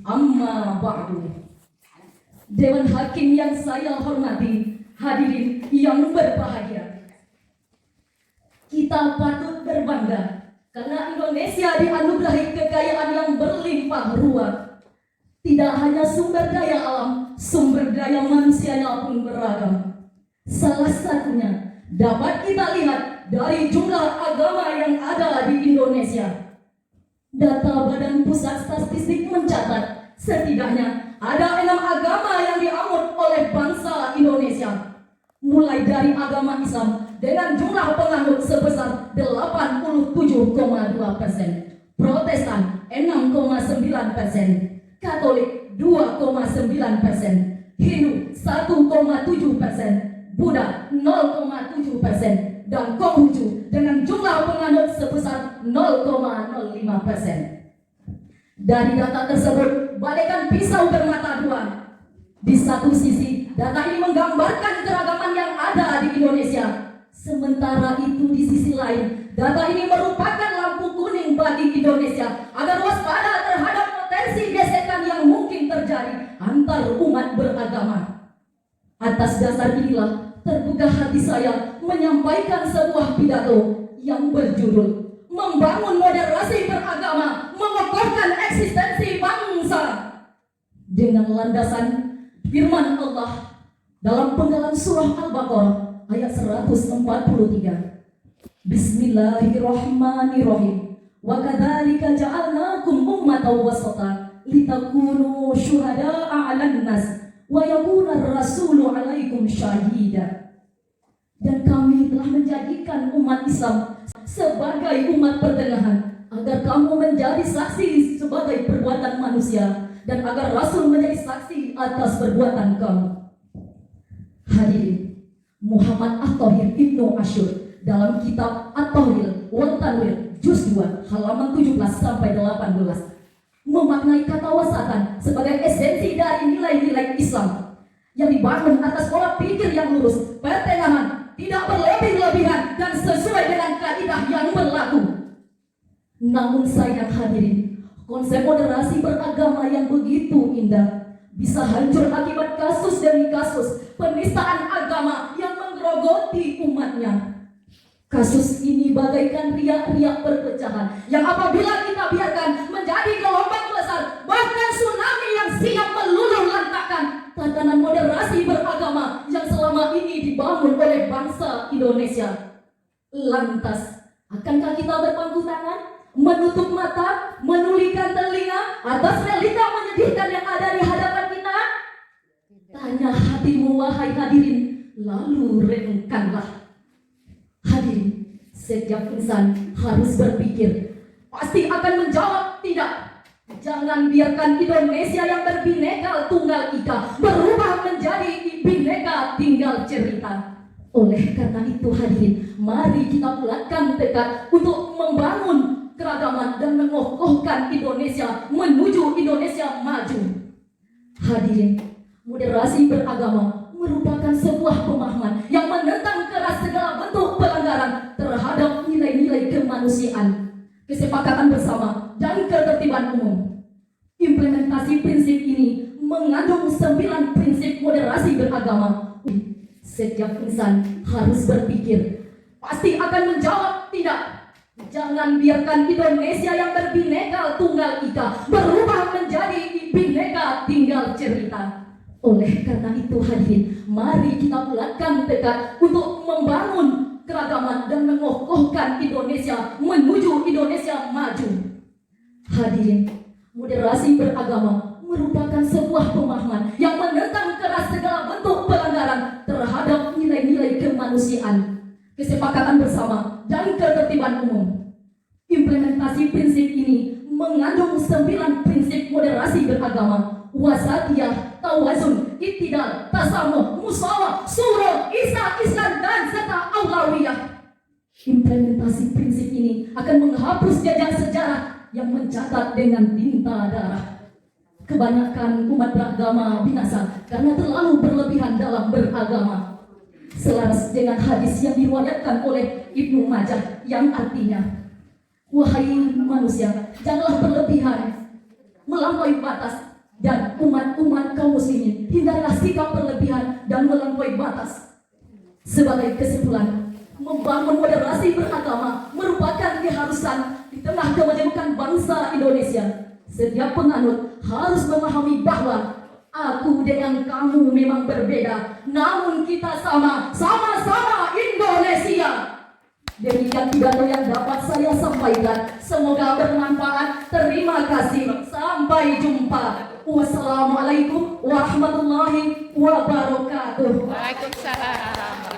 Amma ba'du. Dewan Hakim yang saya hormati, hadirin yang berbahagia. Kita patut berbangga karena Indonesia dianugerahi kekayaan yang berlimpah ruah. Tidak hanya sumber daya alam, sumber daya manusianya pun beragam. Salah satunya dapat kita lihat dari jumlah agama yang ada di Indonesia. Data Badan Pusat Statistik mencatat setidaknya ada 6 agama yang dianut oleh bangsa Indonesia. Mulai dari agama Islam dengan jumlah penganut sebesar 87,2%, Protestan 6,9%, Katolik 2,9%, Hindu 1,7%, Buddha 0,7%, dan Konghucu dengan jumlah penganut sebesar 0,05%. Dari data tersebut, bagaikan pisau bermata dua. Di satu sisi, data ini menggambarkan keragaman yang ada di Indonesia. Sementara itu di sisi lain, data ini merupakan lampu kuning bagi Indonesia agar waspada terhadap potensi gesekan yang mungkin terjadi antar umat beragama. Atas dasar inilah, tergugah hati saya menyampaikan sebuah pidato yang berjudul Membangun Moderasi Beragama, Mengokohkan Eksistensi Bangsa, dengan landasan firman Allah dalam penggalan surah Al-Baqarah ayat 143. Bismillahirrahmanirrahim. Wa kadzalika ja'alnakum ummatan wasata litakunu syuhada'a 'alan nas wa yakuna ar-rasulu 'alaikum syahida. Dan kami telah menjadikan umat Islam sebagai umat pertengahan agar kamu menjadi saksi sebagai perbuatan manusia dan agar Rasul menjadi saksi atas perbuatan kamu. Hadirin, Muhammad At-Thahir Ibnu Asyur dalam kitab At-Tahrir wa Tanwir juz 2 halaman 17 sampai 18 memaknai kata wasatan sebagai esensi dari nilai-nilai Islam yang dibangun atas pola pikir yang lurus, pertengahan, tidak berlebih-lebihan, dan sesuai dengan kaidah yang berlaku. Namun sayang hadirin, konsep moderasi beragama yang begitu indah bisa hancur akibat kasus demi kasus penistaan agama yang menggerogoti umatnya. Kasus ini bagaikan riak-riak perpecahan yang apabila kita biarkan menjadi gelombang besar, bahkan tsunami yang siap meluluh lantakkan tatanan moderasi beragama yang selama ini dibangun oleh bangsa Indonesia. Lantas, akankah kita berpangku tangan, menutup mata, menulikan telinga atas realita menyedihkan yang ada di hadapan kita? Tanya hatimu wahai hadirin, lalu renungkanlah. Hadirin, setiap insan harus berpikir, pasti akan menjawab tidak. Jangan biarkan Indonesia yang berbineka tunggal ika berubah menjadi bineka tinggal cerita. Oleh karena itu hadirin, mari kita bulatkan tekad untuk membangun keragaman dan mengokohkan Indonesia menuju Indonesia maju. Hadirin, moderasi beragama merupakan sebuah pemahaman yang menentang keras segala bentuk pelanggaran terhadap nilai-nilai kemanusiaan, kesepakatan bersama, dan ketertiban umum. Implementasi prinsip ini mengandung 9 prinsip moderasi beragama. Setiap insan harus berpikir, pasti akan menjawab tidak. Jangan biarkan Indonesia yang berbineka tunggal ika berubah menjadi bineka tinggal cerita. Oleh karena itu hadirin, mari kita bulatkan tekad untuk membangun keragaman dan mengokohkan Indonesia menuju Indonesia maju. Hadirin, moderasi beragama merupakan sebuah pemahaman yang menentang keras segala bentuk pelanggaran terhadap nilai-nilai kemanusiaan, kesepakatan bersama, dan ketertiban umum. Implementasi prinsip ini mengandung 9 prinsip moderasi beragama: wasatiyah, tawazun, ittidal, tasamuh, musawah, surah, ihsan, dan serta aulawiyah. Implementasi prinsip ini akan menghapus jejak sejarah yang mencatat dengan tinta darah. Kebanyakan umat beragama binasa karena terlalu berlebihan dalam beragama. Selaras dengan hadis yang diriwayatkan oleh Ibnu Majah yang artinya, wahai manusia, janganlah berlebihan melampaui batas Dan umat-umat kaum muslimin, hindarilah sikap berlebihan dan melampaui batas. Sebagai kesimpulan, membangun moderasi beragama merupakan keharusan di tengah kemajemukan bangsa Indonesia. Setiap penganut harus memahami bahwa aku dengan kamu memang berbeda, namun kita sama-sama Indonesia. Demikian pidato yang dapat saya sampaikan. Semoga bermanfaat. Terima kasih. Sampai jumpa. Wassalamualaikum warahmatullahi wabarakatuh. Waalaikumsalam.